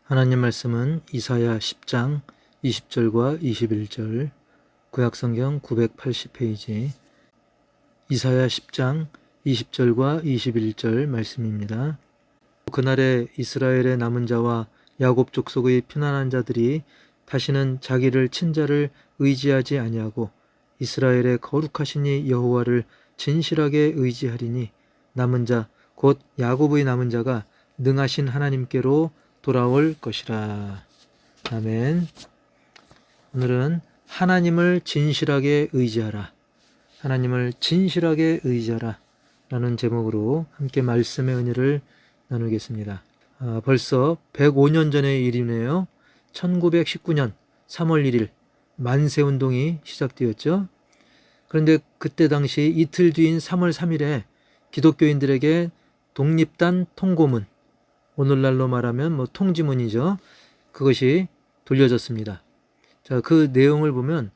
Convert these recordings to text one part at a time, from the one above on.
하나님 말씀은 이사야 10장 20절과 21절, 구약성경 980페이지, 이사야 10장 20절과 21절 말씀입니다. 그날에 이스라엘의 남은 자와 야곱 족속의 편안한 자들이 다시는 자기를 친자를 의지하지 아니하고 이스라엘의 거룩하신 이 여호와를 진실하게 의지하리니 남은 자 곧 야곱의 남은 자가 능하신 하나님께로 돌아올 것이라. 아멘. 오늘은 하나님을 진실하게 의지하라, 하나님을 진실하게 의지하라 라는 제목으로 함께 말씀의 은혜를 나누겠습니다. 벌써 105년 전의 일이네요. 1919년 3월 1일 만세운동이 시작되었죠. 그런데 그때 당시 이틀 뒤인 3월 3일에 기독교인들에게 독립단 통고문, 오늘날로 말하면 통지문이죠. 그것이 돌려졌습니다. 자, 그 내용을 보면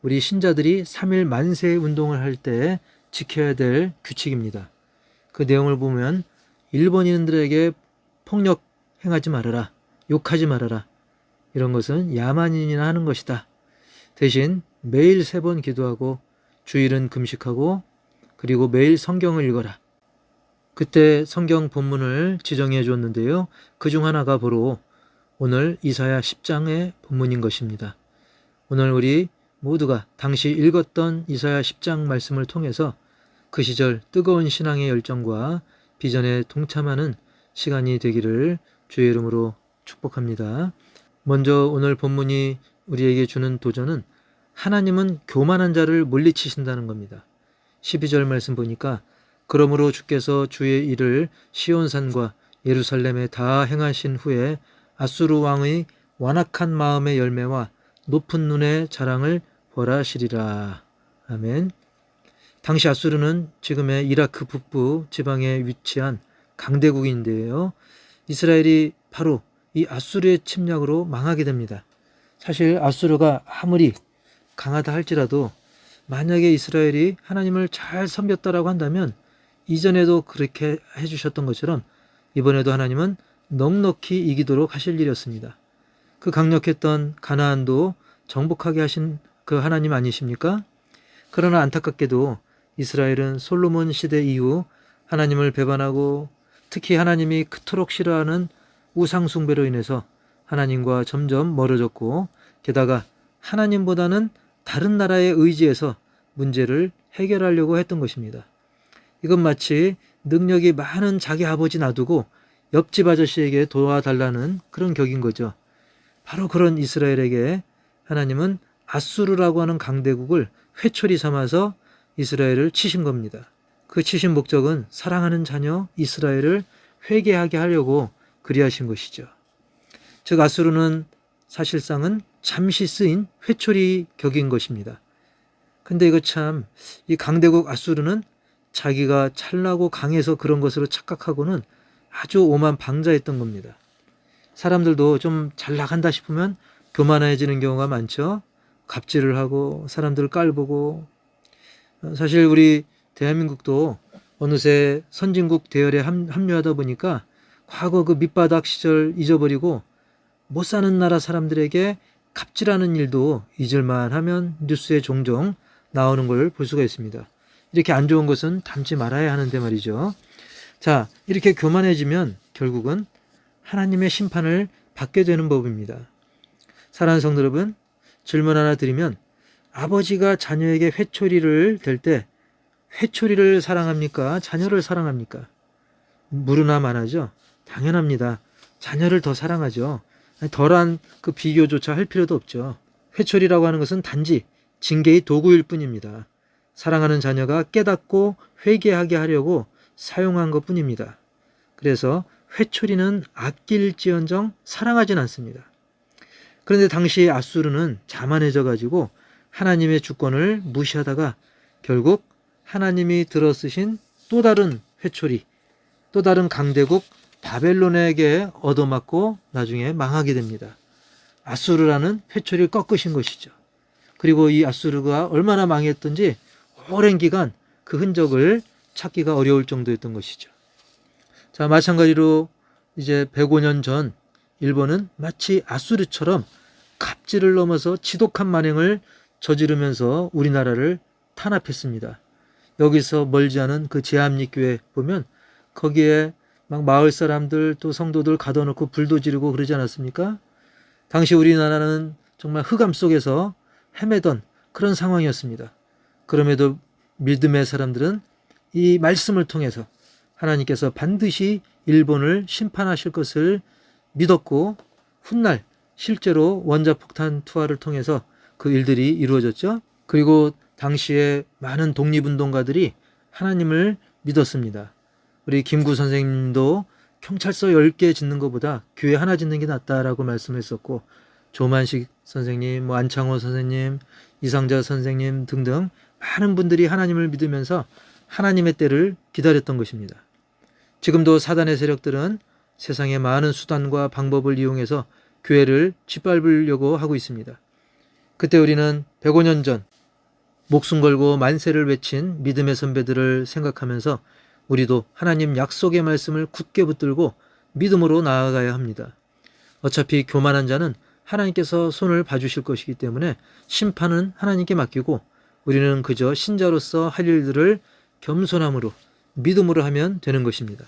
우리 신자들이 3일 만세 운동을 할 때 지켜야 될 규칙입니다. 그 내용을 보면 일본인들에게 폭력 행하지 말아라, 욕하지 말아라, 이런 것은 야만인이나 하는 것이다. 대신 매일 3번 기도하고 주일은 금식하고 그리고 매일 성경을 읽어라. 그때 성경 본문을 지정해 줬는데요. 그중 하나가 바로 오늘 이사야 10장의 본문인 것입니다. 오늘 우리 모두가 당시 읽었던 이사야 10장 말씀을 통해서 그 시절 뜨거운 신앙의 열정과 비전에 동참하는 시간이 되기를 주의 이름으로 축복합니다. 먼저 오늘 본문이 우리에게 주는 도전은 하나님은 교만한 자를 물리치신다는 겁니다. 12절 말씀 보니까 그러므로 주께서 주의 일을 시온산과 예루살렘에 다 행하신 후에 아수르 왕의 완악한 마음의 열매와 높은 눈의 자랑을 벌하시리라. 아멘. 당시 아수르는 지금의 이라크 북부 지방에 위치한 강대국인데요. 이스라엘이 바로 이 아수르의 침략으로 망하게 됩니다. 사실 아수르가 아무리 강하다 할지라도 만약에 이스라엘이 하나님을 잘 섬겼다라고 한다면 이전에도 그렇게 해주셨던 것처럼 이번에도 하나님은 넉넉히 이기도록 하실 일이었습니다. 그 강력했던 가나안도 정복하게 하신 그 하나님 아니십니까? 그러나 안타깝게도 이스라엘은 솔로몬 시대 이후 하나님을 배반하고 특히 하나님이 그토록 싫어하는 우상 숭배로 인해서 하나님과 점점 멀어졌고 게다가 하나님보다는 다른 나라에 의지해서 문제를 해결하려고 했던 것입니다. 이건 마치 능력이 많은 자기 아버지 놔두고 옆집 아저씨에게 도와달라는 그런 격인 거죠. 바로 그런 이스라엘에게 하나님은 아수르라고 하는 강대국을 회초리 삼아서 이스라엘을 치신 겁니다. 그 치신 목적은 사랑하는 자녀 이스라엘을 회개하게 하려고 그리하신 것이죠. 즉 아수르는 사실상은 잠시 쓰인 회초리 격인 것입니다. 근데 이거 참, 이 강대국 아수르는 자기가 찰나고 강해서 그런 것으로 착각하고는 아주 오만 방자했던 겁니다. 사람들도 좀 잘 나간다 싶으면 교만해지는 경우가 많죠. 갑질을 하고 사람들을 깔보고. 사실 우리 대한민국도 어느새 선진국 대열에 합류하다 보니까 과거 그 밑바닥 시절 잊어버리고 못 사는 나라 사람들에게 갑질하는 일도 잊을만 하면 뉴스에 종종 나오는 걸 볼 수가 있습니다. 이렇게 안 좋은 것은 담지 말아야 하는데 말이죠. 자, 이렇게 교만해지면 결국은 하나님의 심판을 받게 되는 법입니다. 사랑하는 성도 여러분, 질문 하나 드리면 아버지가 자녀에게 회초리를 댈 때 회초리를 사랑합니까? 자녀를 사랑합니까? 물으나 마나죠? 당연합니다. 자녀를 더 사랑하죠. 덜한 그 비교조차 할 필요도 없죠. 회초리라고 하는 것은 단지 징계의 도구일 뿐입니다. 사랑하는 자녀가 깨닫고 회개하게 하려고 사용한 것뿐입니다. 그래서 회초리는 아낄지언정 사랑하진 않습니다. 그런데 당시 아수르는 자만해져 가지고 하나님의 주권을 무시하다가 결국 하나님이 들어쓰신 또 다른 회초리, 또 다른 강대국 바벨론에게 얻어맞고 나중에 망하게 됩니다. 아수르라는 회초리를 꺾으신 것이죠. 그리고 이 아수르가 얼마나 망했던지 오랜 기간 그 흔적을 찾기가 어려울 정도였던 것이죠. 자, 마찬가지로 이제 105년 전 일본은 마치 아수르처럼 갑질을 넘어서 지독한 만행을 저지르면서 우리나라를 탄압했습니다. 여기서 멀지 않은 그 제암리교회 보면 거기에 막 마을 사람들 또 성도들 가둬놓고 불도 지르고 그러지 않았습니까? 당시 우리나라는 정말 흑암 속에서 헤매던 그런 상황이었습니다. 그럼에도 믿음의 사람들은 이 말씀을 통해서 하나님께서 반드시 일본을 심판하실 것을 믿었고 훗날 실제로 원자폭탄 투하를 통해서 그 일들이 이루어졌죠. 그리고 당시에 많은 독립운동가들이 하나님을 믿었습니다. 우리 김구 선생님도 경찰서 10개 짓는 것보다 교회 하나 짓는 게 낫다라고 말씀했었고, 조만식 선생님, 안창호 선생님, 이상자 선생님 등등 많은 분들이 하나님을 믿으면서 하나님의 때를 기다렸던 것입니다. 지금도 사단의 세력들은 세상의 많은 수단과 방법을 이용해서 교회를 짓밟으려고 하고 있습니다. 그때 우리는 105년 전 목숨 걸고 만세를 외친 믿음의 선배들을 생각하면서 우리도 하나님 약속의 말씀을 굳게 붙들고 믿음으로 나아가야 합니다. 어차피 교만한 자는 하나님께서 손을 봐주실 것이기 때문에 심판은 하나님께 맡기고 우리는 그저 신자로서 할 일들을 겸손함으로 믿음으로 하면 되는 것입니다.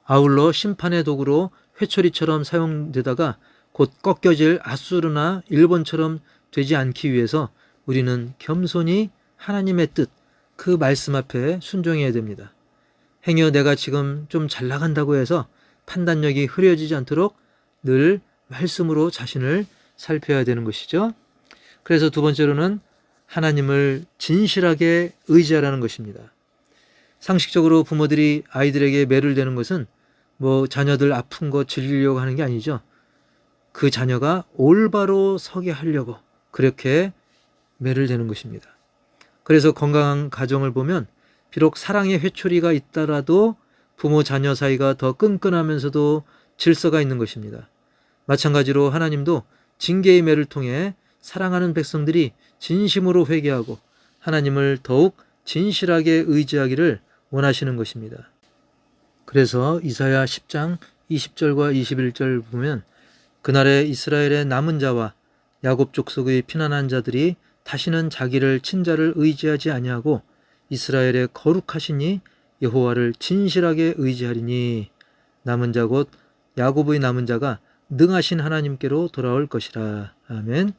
아울러 심판의 도구로 회초리처럼 사용되다가 곧 꺾여질 아수르나 일본처럼 되지 않기 위해서 우리는 겸손히 하나님의 뜻, 그 말씀 앞에 순종해야 됩니다. 행여 내가 지금 좀 잘 나간다고 해서 판단력이 흐려지지 않도록 늘 말씀으로 자신을 살펴야 되는 것이죠. 그래서 두 번째로는 하나님을 진실하게 의지하라는 것입니다. 상식적으로 부모들이 아이들에게 매를 대는 것은 자녀들 아픈 거 즐기려고 하는 게 아니죠. 그 자녀가 올바로 서게 하려고 그렇게 매를 대는 것입니다. 그래서 건강한 가정을 보면 비록 사랑의 회초리가 있더라도 부모 자녀 사이가 더 끈끈하면서도 질서가 있는 것입니다. 마찬가지로 하나님도 징계의 매를 통해 사랑하는 백성들이 진심으로 회개하고 하나님을 더욱 진실하게 의지하기를 원하시는 것입니다. 그래서 이사야 10장 20절과 21절 보면 그날에 이스라엘의 남은 자와 야곱 족속의 피난한 자들이 다시는 자기를 친자를 의지하지 아니하고 이스라엘의 거룩하시니 여호와를 진실하게 의지하리니 남은 자 곧 야곱의 남은 자가 능하신 하나님께로 돌아올 것이라. 아멘.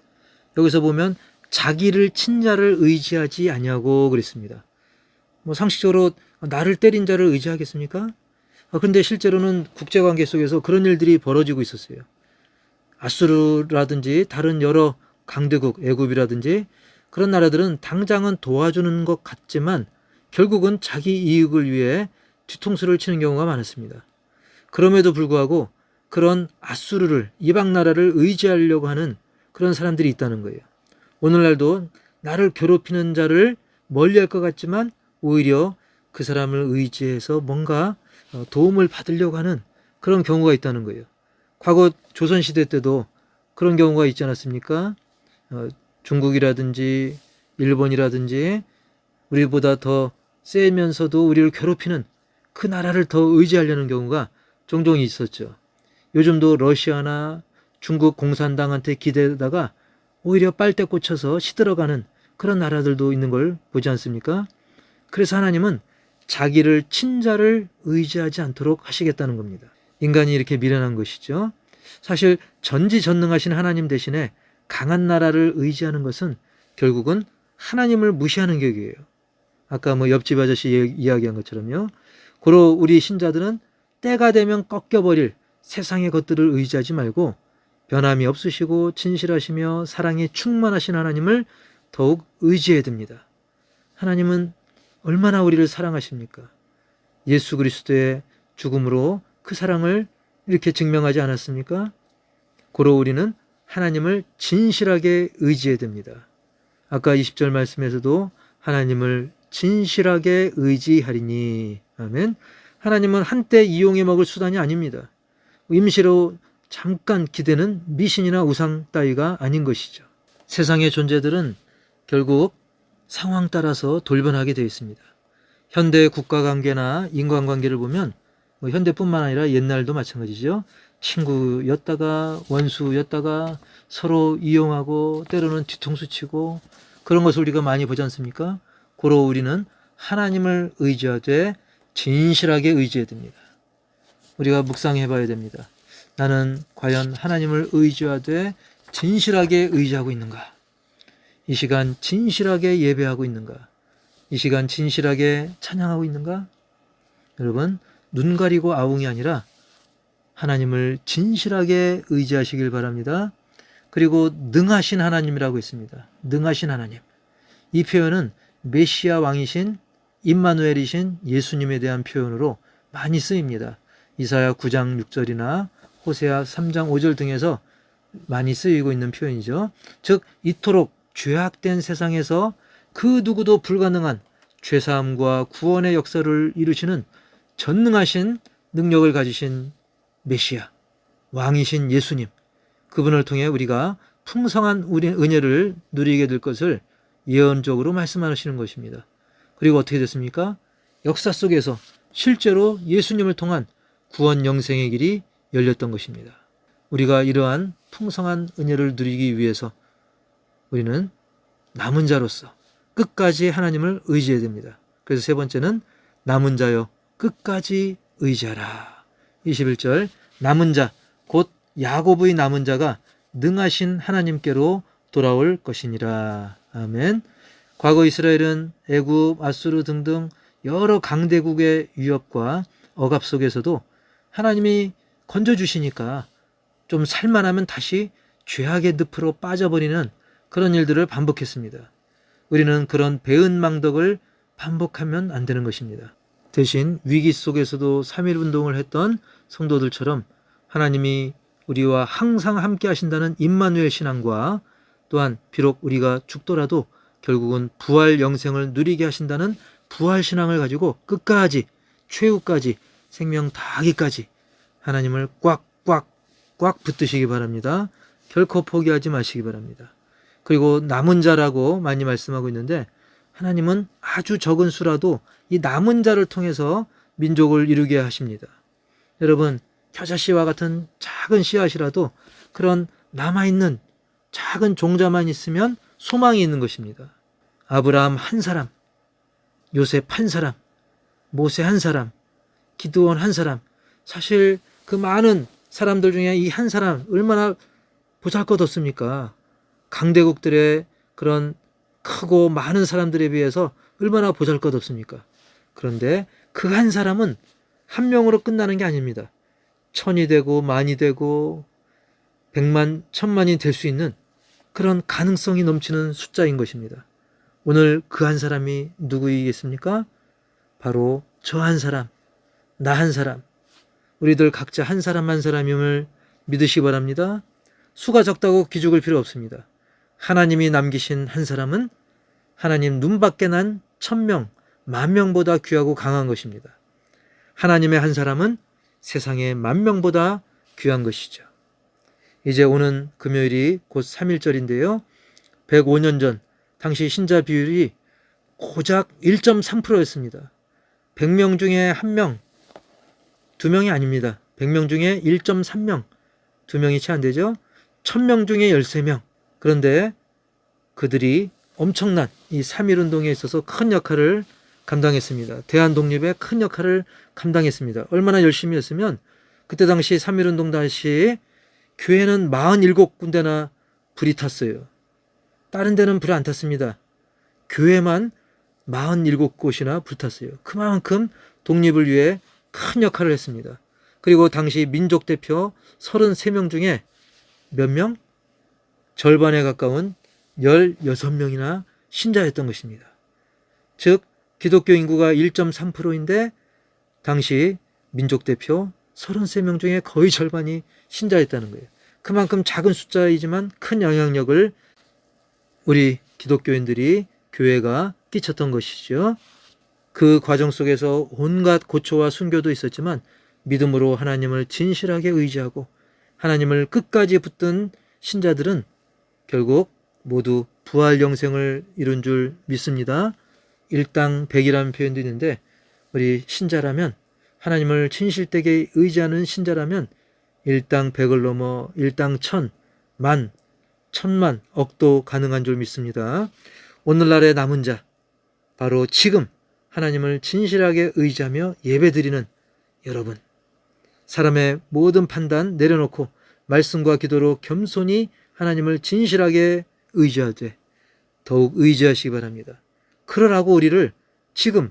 여기서 보면 자기를 친자를 의지하지 아니하고 그랬습니다. 상식적으로 나를 때린 자를 의지하겠습니까? 그런데 실제로는 국제관계 속에서 그런 일들이 벌어지고 있었어요. 아수르라든지 다른 여러 강대국, 애굽이라든지 그런 나라들은 당장은 도와주는 것 같지만 결국은 자기 이익을 위해 뒤통수를 치는 경우가 많았습니다. 그럼에도 불구하고 그런 아수르를, 이방 나라를 의지하려고 하는 그런 사람들이 있다는 거예요. 오늘날도 나를 괴롭히는 자를 멀리할 것 같지만 오히려 그 사람을 의지해서 뭔가 도움을 받으려고 하는 그런 경우가 있다는 거예요. 과거 조선시대 때도 그런 경우가 있지 않았습니까? 중국이라든지 일본이라든지 우리보다 더 세면서도 우리를 괴롭히는 그 나라를 더 의지하려는 경우가 종종 있었죠. 요즘도 러시아나 중국 공산당한테 기대다가 오히려 빨대 꽂혀서 시들어가는 그런 나라들도 있는 걸 보지 않습니까? 그래서 하나님은 자기를 친자를 의지하지 않도록 하시겠다는 겁니다. 인간이 이렇게 미련한 것이죠. 사실 전지전능하신 하나님 대신에 강한 나라를 의지하는 것은 결국은 하나님을 무시하는 격이에요. 아까 옆집 아저씨 이야기한 것처럼요. 고로 우리 신자들은 때가 되면 꺾여버릴 세상의 것들을 의지하지 말고 변함이 없으시고 진실하시며 사랑에 충만하신 하나님을 더욱 의지해야 됩니다. 하나님은 얼마나 우리를 사랑하십니까? 예수 그리스도의 죽음으로 그 사랑을 이렇게 증명하지 않았습니까? 고로 우리는 하나님을 진실하게 의지해야 됩니다. 아까 20절 말씀에서도 하나님을 진실하게 의지하리니. 아멘. 하나님은 한때 이용해 먹을 수단이 아닙니다. 임시로 잠깐 기대는 미신이나 우상 따위가 아닌 것이죠. 세상의 존재들은 결국 상황 따라서 돌변하게 되어 있습니다. 현대 국가관계나 인간관계를 보면 현대뿐만 아니라 옛날도 마찬가지죠. 친구였다가 원수였다가 서로 이용하고 때로는 뒤통수 치고 그런 것을 우리가 많이 보지 않습니까? 고로 우리는 하나님을 의지하되 진실하게 의지해야 됩니다. 우리가 묵상해 봐야 됩니다. 나는 과연 하나님을 의지하되 진실하게 의지하고 있는가? 이 시간 진실하게 예배하고 있는가? 이 시간 진실하게 찬양하고 있는가? 여러분, 눈 가리고 아웅이 아니라 하나님을 진실하게 의지하시길 바랍니다. 그리고 능하신 하나님이라고 했습니다. 능하신 하나님. 이 표현은 메시아 왕이신 임마누엘이신 예수님에 대한 표현으로 많이 쓰입니다. 이사야 9장 6절이나 호세아 3장 5절 등에서 많이 쓰이고 있는 표현이죠. 즉 이토록 죄악된 세상에서 그 누구도 불가능한 죄사함과 구원의 역사를 이루시는 전능하신 능력을 가지신 메시아, 왕이신 예수님, 그분을 통해 우리가 풍성한 은혜를 누리게 될 것을 예언적으로 말씀하시는 것입니다. 그리고 어떻게 됐습니까? 역사 속에서 실제로 예수님을 통한 구원 영생의 길이 열렸던 것입니다. 우리가 이러한 풍성한 은혜를 누리기 위해서 우리는 남은 자로서 끝까지 하나님을 의지해야 됩니다. 그래서 세 번째는 남은 자여 끝까지 의지하라. 21절 남은 자, 곧 야고보의 남은 자가 능하신 하나님께로 돌아올 것이니라. 아멘. 과거 이스라엘은 애굽, 아수르 등등 여러 강대국의 위협과 억압 속에서도 하나님이 건져주시니까 좀 살만하면 다시 죄악의 늪으로 빠져버리는 그런 일들을 반복했습니다. 우리는 그런 배은망덕을 반복하면 안 되는 것입니다. 대신 위기 속에서도 3.1운동을 했던 성도들처럼 하나님이 우리와 항상 함께 하신다는 임마누엘 신앙과 또한 비록 우리가 죽더라도 결국은 부활 영생을 누리게 하신다는 부활 신앙을 가지고 끝까지 최후까지 생명 다하기까지 하나님을 꽉 붙드시기 바랍니다. 결코 포기하지 마시기 바랍니다. 그리고 남은 자라고 많이 말씀하고 있는데 하나님은 아주 적은 수라도 이 남은 자를 통해서 민족을 이루게 하십니다. 여러분, 겨자씨와 같은 작은 씨앗이라도 그런 남아있는 작은 종자만 있으면 소망이 있는 것입니다. 아브라함 한 사람, 요셉 한 사람, 모세 한 사람, 기드온 한 사람, 사실 그 많은 사람들 중에 이 한 사람 얼마나 보잘것없습니까? 강대국들의 그런 크고 많은 사람들에 비해서 얼마나 보잘것없습니까? 그런데 그 한 사람은 한 명으로 끝나는 게 아닙니다. 천이 되고 만이 되고 백만, 천만이 될 수 있는 그런 가능성이 넘치는 숫자인 것입니다. 오늘 그 한 사람이 누구이겠습니까? 바로 저 한 사람, 나 한 사람, 우리들 각자 한 사람 한 사람임을 믿으시기 바랍니다. 수가 적다고 기죽을 필요 없습니다. 하나님이 남기신 한 사람은 하나님 눈밖에 난 1000명, 10,000명보다 귀하고 강한 것입니다. 하나님의 한 사람은 세상의 10,000명보다 귀한 것이죠. 이제 오는 금요일이 곧 3.1절인데요. 105년 전 당시 신자 비율이 고작 1.3%였습니다. 100명 중에 1명, 2명이 아닙니다. 100명 중에 1.3명, 2명이 채 안 되죠. 1000명 중에 13명. 그런데 그들이 엄청난 이 3.1운동에 있어서 큰 역할을 감당했습니다. 대한독립에 큰 역할을 감당했습니다. 얼마나 열심히 했으면 그때 당시 3.1운동 당시 교회는 47군데나 불이 탔어요. 다른 데는 불이 안 탔습니다. 교회만 47곳이나 불탔어요. 그만큼 독립을 위해 큰 역할을 했습니다. 그리고 당시 민족대표 33명 중에 몇 명? 절반에 가까운 16명이나 신자였던 것입니다. 즉 기독교 인구가 1.3%인데 당시 민족대표 33명 중에 거의 절반이 신자였다는 거예요. 그만큼 작은 숫자이지만 큰 영향력을 우리 기독교인들이 교회가 끼쳤던 것이죠. 그 과정 속에서 온갖 고초와 순교도 있었지만 믿음으로 하나님을 진실하게 의지하고 하나님을 끝까지 붙든 신자들은 결국 모두 부활 영생을 이룬 줄 믿습니다. 일당 백이라는 표현도 있는데 우리 신자라면 하나님을 진실되게 의지하는 신자라면 일당 백을 넘어 일당 천, 만, 천만, 억도 가능한 줄 믿습니다. 오늘날의 남은 자, 바로 지금 하나님을 진실하게 의지하며 예배드리는 여러분, 사람의 모든 판단 내려놓고 말씀과 기도로 겸손히 하나님을 진실하게 의지하되 더욱 의지하시기 바랍니다. 그러라고 우리를 지금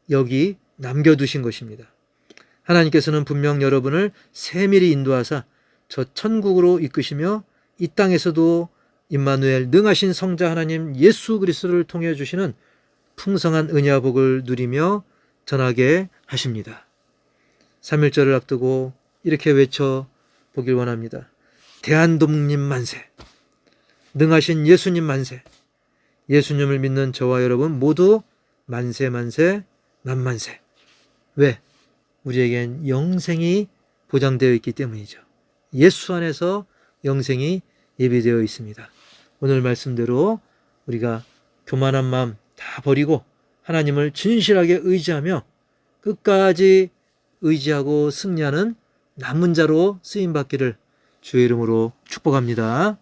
여기 남겨두신 것입니다. 하나님께서는 분명 여러분을 세밀히 인도하사 저 천국으로 이끄시며 이 땅에서도 임마누엘 능하신 성자 하나님 예수 그리스도를 통해 주시는 풍성한 은혜와 복을 누리며 전하게 하십니다. 3.1절을 앞두고 이렇게 외쳐보길 원합니다. 대한독립 만세, 능하신 예수님 만세. 예수님을 믿는 저와 여러분 모두 만세 만세 만만세. 왜? 우리에겐 영생이 보장되어 있기 때문이죠. 예수 안에서 영생이 예비되어 있습니다. 오늘 말씀대로 우리가 교만한 마음 다 버리고 하나님을 진실하게 의지하며 끝까지 의지하고 승리하는 남은 자로 쓰임받기를 주의 이름으로 축복합니다.